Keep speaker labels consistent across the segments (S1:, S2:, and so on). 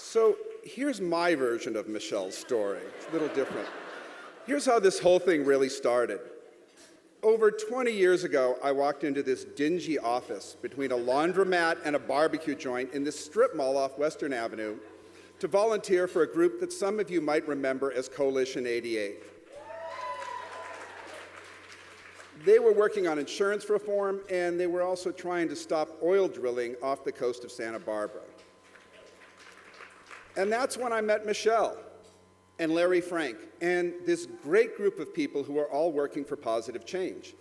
S1: So here's my version of Michelle's story. It's a little different. Here's how this whole thing really started. Over 20 years ago, I walked into this dingy office between a laundromat and a barbecue joint in this strip mall off Western Avenue to volunteer for a group that some of you might remember as Coalition 88. They were working on insurance reform, and they were also trying to stop oil drilling off the coast of Santa Barbara. And that's when I met Michelle and Larry Frank and this great group of people who are all working for positive change.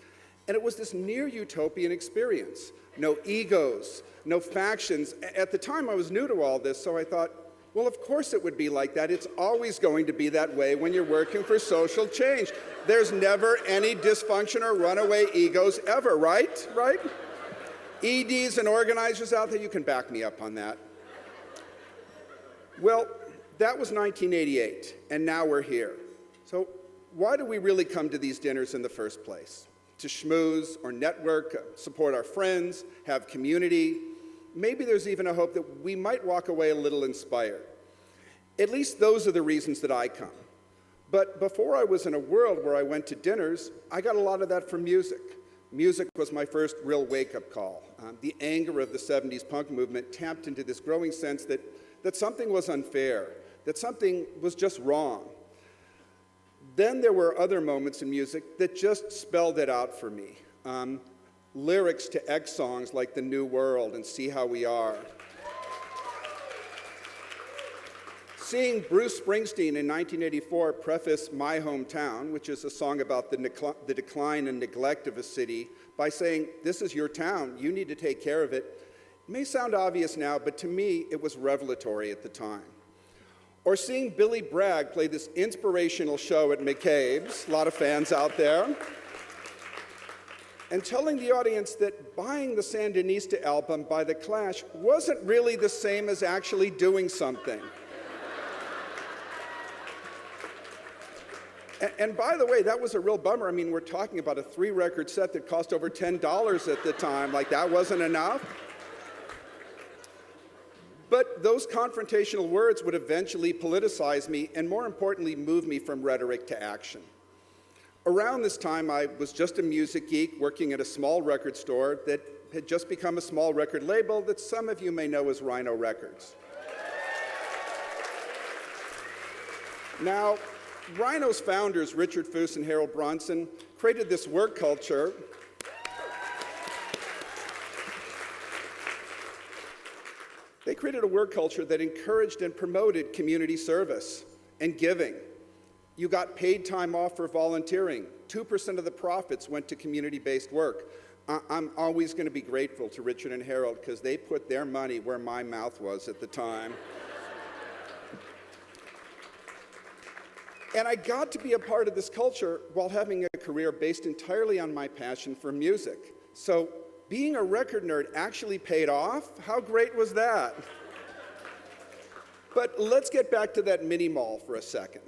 S1: And it was this near utopian experience. No egos, no factions. At the time, I was new to all this, so I thought, well, of course it would be like that. It's always going to be that way when you're working for social change. There's never any dysfunction or runaway egos ever, right? Right? EDs and organizers out there, you can back me up on that. Well, that was 1988, and now we're here. So why do we really come to these dinners in the first place? To schmooze or network, support our friends, have community. Maybe there's even a hope that we might walk away a little inspired. At least those are the reasons that I come. But before I was in a world where I went to dinners, I got a lot of that from music. Music was my first real wake-up call. The anger of the 70s punk movement tapped into this growing sense that something was unfair, that something was just wrong. Then there were other moments in music that just spelled it out for me. Lyrics to X songs like The New World and See How We Are. Seeing Bruce Springsteen in 1984 preface My Hometown, which is a song about the decline and neglect of a city, by saying, this is your town, you need to take care of it, may sound obvious now, but to me, it was revelatory at the time. Or seeing Billy Bragg play this inspirational show at McCabe's, a lot of fans out there, and telling the audience that buying the Sandinista album by The Clash wasn't really the same as actually doing something. And by the way, that was a real bummer. I mean, we're talking about a 3-record set that cost over $10 at the time. Like, that wasn't enough. But those confrontational words would eventually politicize me and, more importantly, move me from rhetoric to action. Around this time, I was just a music geek working at a small record store that had just become a small record label that some of you may know as Rhino Records. Now, Rhino's founders, Richard Foose and Harold Bronson, created this work culture They created a work culture that encouraged and promoted community service and giving. You got paid time off for volunteering. 2% of the profits went to community-based work. I'm always going to be grateful to Richard and Harold because they put their money where my mouth was at the time. And I got to be a part of this culture while having a career based entirely on my passion for music. So being a record nerd actually paid off. How great was that? But let's get back to that mini mall for a second.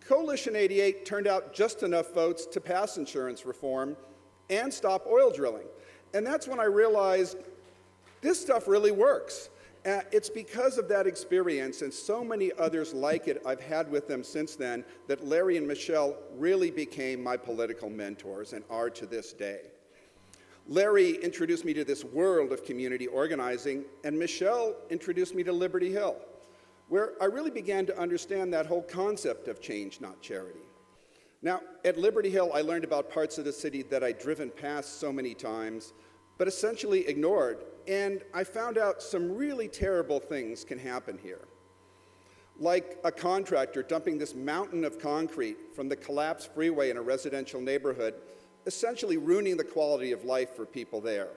S1: Coalition 88 turned out just enough votes to pass insurance reform and stop oil drilling. And that's when I realized this stuff really works. It's because of that experience and so many others like it I've had with them since then that Larry and Michelle really became my political mentors and are to this day. Larry introduced me to this world of community organizing, and Michelle introduced me to Liberty Hill, where I really began to understand that whole concept of change, not charity. Now, at Liberty Hill, I learned about parts of the city that I'd driven past so many times, but essentially ignored, and I found out some really terrible things can happen here. Like a contractor dumping this mountain of concrete from the collapsed freeway in a residential neighborhood, essentially ruining the quality of life for people there.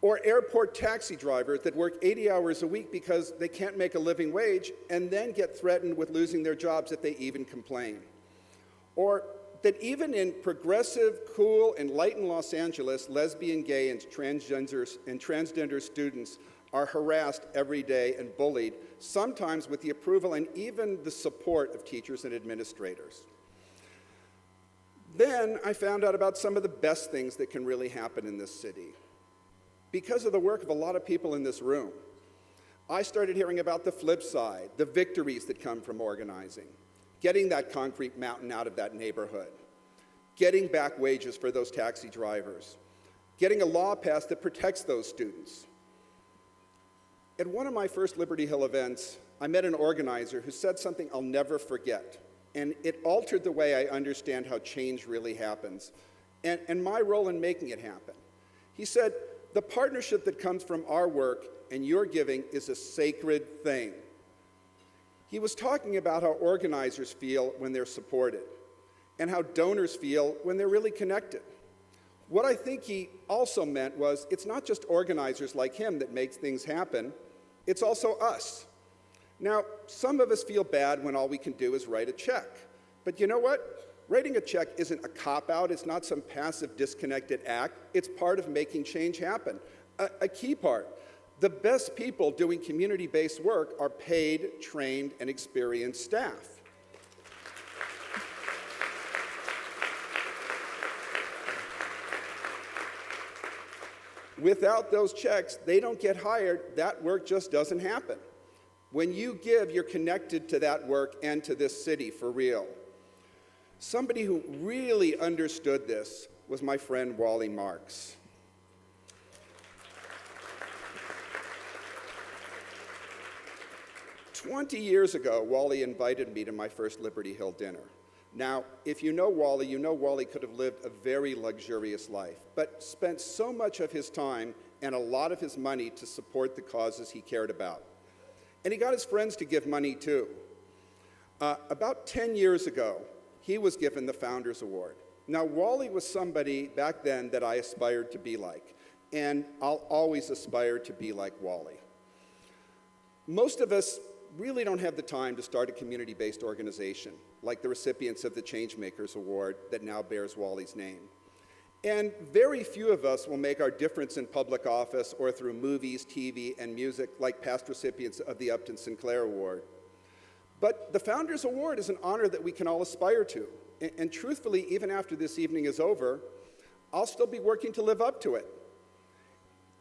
S1: Or airport taxi drivers that work 80 hours a week because they can't make a living wage and then get threatened with losing their jobs if they even complain. Or that even in progressive, cool, enlightened Los Angeles, lesbian, gay, and transgender students are harassed every day and bullied, sometimes with the approval and even the support of teachers and administrators. Then I found out about some of the best things that can really happen in this city because of the work of a lot of people in this room. I started hearing about the flip side, the victories that come from organizing, getting that concrete mountain out of that neighborhood, getting back wages for those taxi drivers, getting a law passed that protects those students. At one of my first Liberty Hill events, I met an organizer who said something I'll never forget, and it altered the way I understand how change really happens, and my role in making it happen. He said, "The partnership that comes from our work and your giving is a sacred thing." He was talking about how organizers feel when they're supported, and how donors feel when they're really connected. What I think he also meant was, it's not just organizers like him that makes things happen, it's also us. Now, some of us feel bad when all we can do is write a check. But you know what? Writing a check isn't a cop-out, it's not some passive, disconnected act, it's part of making change happen. A key part. The best people doing community-based work are paid, trained, and experienced staff. Without those checks, they don't get hired. That work just doesn't happen. When you give, you're connected to that work and to this city for real. Somebody who really understood this was my friend Wally Marks. "20 years ago, Wally invited me to my first Liberty Hill dinner. Now, if you know Wally could have lived a very luxurious life, but spent so much of his time and a lot of his money to support the causes he cared about. And he got his friends to give money too. About 10 years ago, he was given the Founders Award. Now, Wally was somebody back then that I aspired to be like, and I'll always aspire to be like Wally. Most of us really don't have the time to start a community-based organization, like the recipients of the Changemakers Award that now bears Wally's name. And very few of us will make our difference in public office or through movies, TV, and music like past recipients of the Upton Sinclair Award. But the Founders Award is an honor that we can all aspire to. And truthfully, even after this evening is over, I'll still be working to live up to it.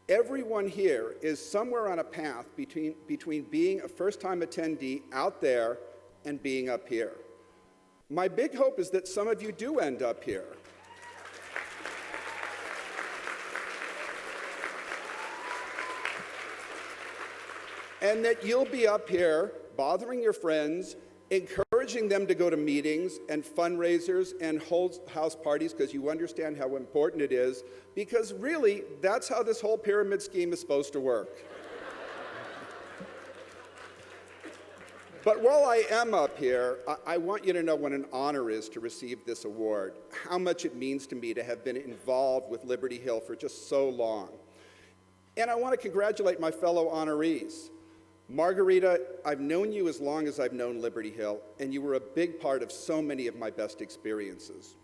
S1: Everyone here is somewhere on a path between being a first-time attendee out there and being up here. My big hope is that some of you do end up here. And that you'll be up here bothering your friends, encouraging them to go to meetings and fundraisers and hold house parties because you understand how important it is, because really, that's how this whole pyramid scheme is supposed to work. But while I am up here, I want you to know what an honor is to receive this award, how much it means to me to have been involved with Liberty Hill for just so long. And I want to congratulate my fellow honorees. Margarita, I've known you as long as I've known Liberty Hill, and you were a big part of so many of my best experiences.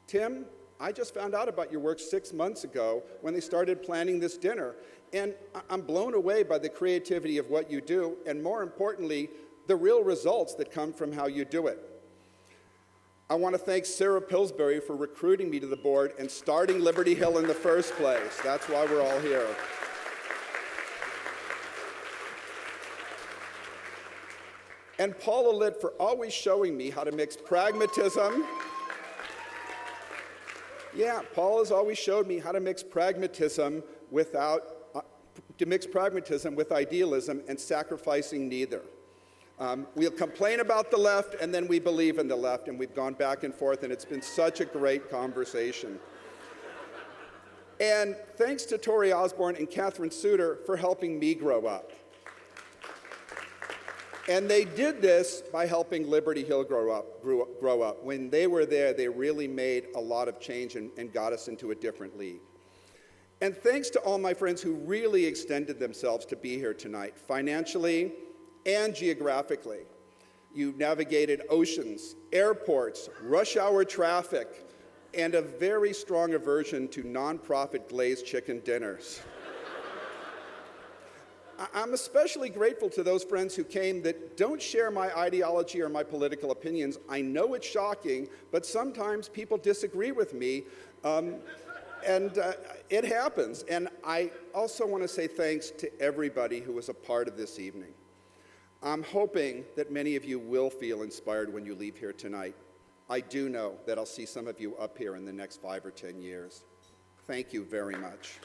S1: Tim, I just found out about your work 6 months ago when they started planning this dinner, and I'm blown away by the creativity of what you do, and more importantly, the real results that come from how you do it. I want to thank Sarah Pillsbury for recruiting me to the board and starting Liberty Hill in the first place. That's why we're all here. And Paula Litt for always showing me how to mix pragmatism. Yeah, Paula's always showed me how to mix pragmatism with idealism and sacrificing neither. We'll complain about the left, and then we believe in the left, and we've gone back and forth, and it's been such a great conversation. And thanks to Tori Osborne and Catherine Suter for helping me grow up. And they did this by helping Liberty Hill grow up. When they were there, they really made a lot of change and got us into a different league. And thanks to all my friends who really extended themselves to be here tonight, financially and geographically. You navigated oceans, airports, rush hour traffic, and a very strong aversion to nonprofit glazed chicken dinners. I'm especially grateful to those friends who came that don't share my ideology or my political opinions. I know it's shocking, but sometimes people disagree with me. And it happens. And I also want to say thanks to everybody who was a part of this evening. I'm hoping that many of you will feel inspired when you leave here tonight. I do know that I'll see some of you up here in the next 5 or 10 years. Thank you very much.